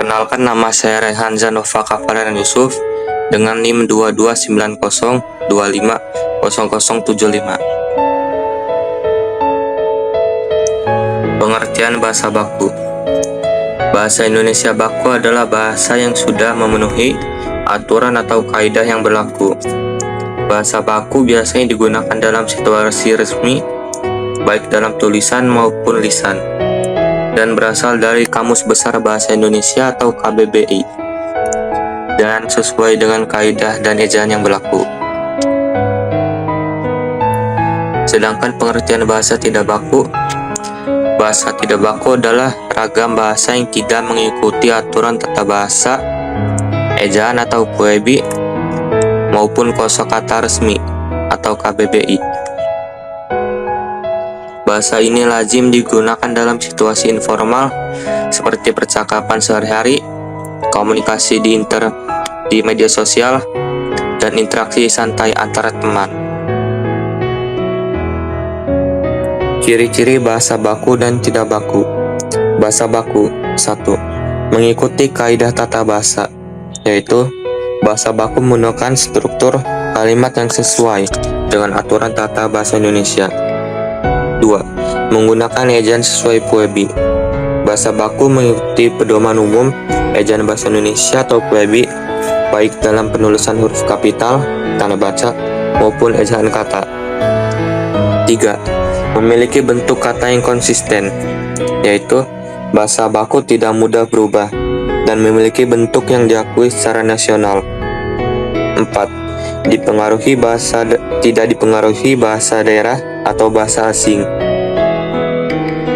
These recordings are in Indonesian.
Perkenalkan, nama saya Rehan Zanova Kavalian Yusuf dengan NIM 2290250075. Pengertian bahasa baku. Bahasa Indonesia baku adalah bahasa yang sudah memenuhi aturan atau kaidah yang berlaku. Bahasa baku biasanya digunakan dalam situasi resmi, baik dalam tulisan maupun lisan, dan berasal dari Kamus Besar Bahasa Indonesia atau KBBI, dan sesuai dengan kaidah dan ejaan yang berlaku. Sedangkan pengertian bahasa tidak baku. Bahasa tidak baku adalah ragam bahasa yang tidak mengikuti aturan tata bahasa, ejaan atau KBBI, maupun kosakata resmi atau KBBI. Bahasa ini lazim digunakan dalam situasi informal seperti percakapan sehari-hari, komunikasi di media sosial, dan interaksi santai antara teman. Ciri-ciri bahasa baku dan tidak baku. Bahasa baku 1. Mengikuti kaidah tata bahasa, yaitu bahasa baku menggunakan struktur kalimat yang sesuai dengan aturan tata bahasa Indonesia. 2. Menggunakan ejaan sesuai KBBI. Bahasa baku mengikuti pedoman umum ejaan bahasa Indonesia atau KBBI, baik dalam penulisan huruf kapital, tanda baca, maupun ejaan kata. 3. Memiliki bentuk kata yang konsisten, yaitu bahasa baku tidak mudah berubah dan memiliki bentuk yang diakui secara nasional. 4. Tidak dipengaruhi bahasa daerah atau bahasa asing.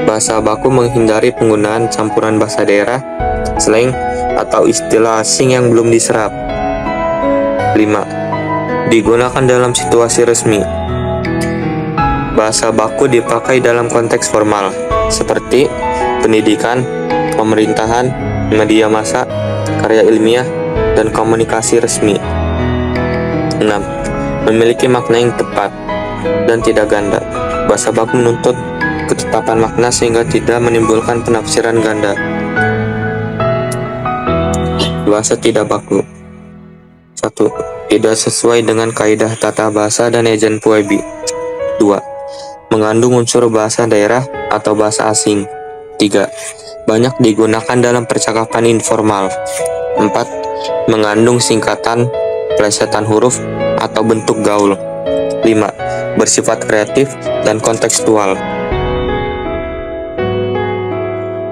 Bahasa baku menghindari penggunaan campuran bahasa daerah, slang, atau istilah asing yang belum diserap. 5. Digunakan dalam situasi resmi. Bahasa baku dipakai dalam konteks formal, seperti pendidikan, pemerintahan, media massa, karya ilmiah, dan komunikasi resmi. 6. Memiliki makna yang tepat dan tidak ganda. Bahasa baku menuntut ketetapan makna sehingga tidak menimbulkan penafsiran ganda. Bahasa tidak baku. 1. Tidak sesuai dengan kaidah tata bahasa dan ejaan KBBI. 2. Mengandung unsur bahasa daerah atau bahasa asing. 3. Banyak digunakan dalam percakapan informal. 4. Mengandung singkatan, plesetan huruf, atau bentuk gaul. 5. Bersifat kreatif dan kontekstual.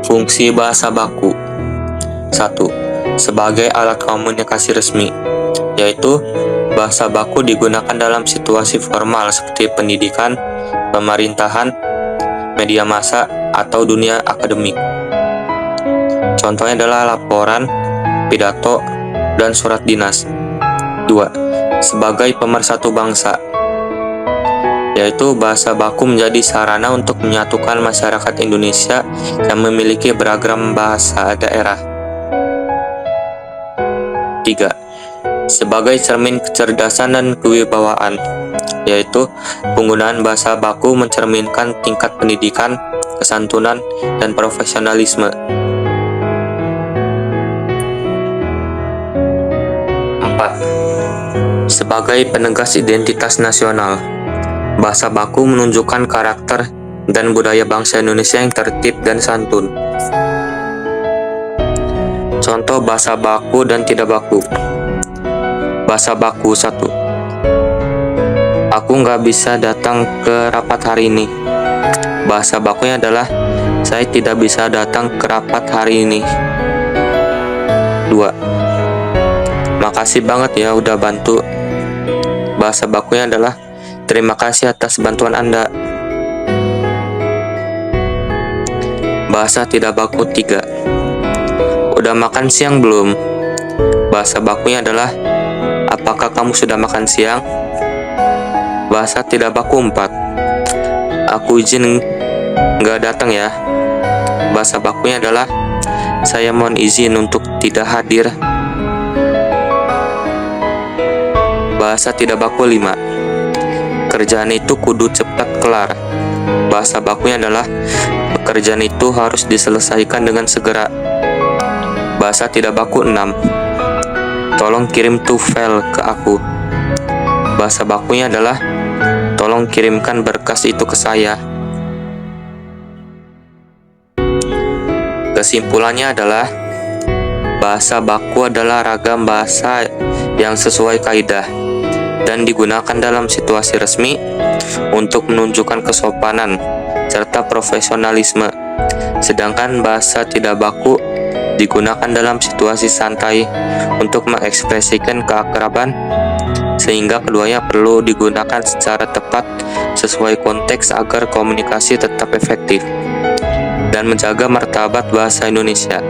Fungsi bahasa baku. 1. Sebagai alat komunikasi resmi, yaitu bahasa baku digunakan dalam situasi formal seperti pendidikan, pemerintahan, media massa, atau dunia akademik. Contohnya adalah laporan, pidato, dan surat dinas. 2. Sebagai pemersatu bangsa, yaitu bahasa baku menjadi sarana untuk menyatukan masyarakat Indonesia yang memiliki beragam bahasa daerah. 3. Sebagai cermin kecerdasan dan kewibawaan, yaitu penggunaan bahasa baku mencerminkan tingkat pendidikan, kesantunan, dan profesionalisme. 4. Sebagai penegas identitas nasional, bahasa baku menunjukkan karakter dan budaya bangsa Indonesia yang tertib dan santun. Contoh bahasa baku dan tidak baku. Bahasa baku 1. Aku nggak bisa datang ke rapat hari ini. Bahasa bakunya adalah saya tidak bisa datang ke rapat hari ini. 2. Makasih banget ya udah bantu. Bahasa bakunya adalah terima kasih atas bantuan Anda. Bahasa tidak baku 3. Udah makan siang belum? Bahasa bakunya adalah apakah kamu sudah makan siang? Bahasa tidak baku 4. Aku izin nggak datang ya. Bahasa bakunya adalah saya mohon izin untuk tidak hadir. Bahasa tidak baku 5. Kerjaan itu kudu cepat kelar. Bahasa bakunya adalah pekerjaan itu harus diselesaikan dengan segera. Bahasa tidak baku 6. Tolong kirim tuh file ke aku. Bahasa bakunya adalah tolong kirimkan berkas itu ke saya. Kesimpulannya adalah bahasa baku adalah ragam bahasa yang sesuai kaidah dan digunakan dalam situasi resmi untuk menunjukkan kesopanan serta profesionalisme. Sedangkan bahasa tidak baku digunakan dalam situasi santai untuk mengekspresikan keakraban, sehingga keduanya perlu digunakan secara tepat sesuai konteks agar komunikasi tetap efektif dan menjaga martabat bahasa Indonesia.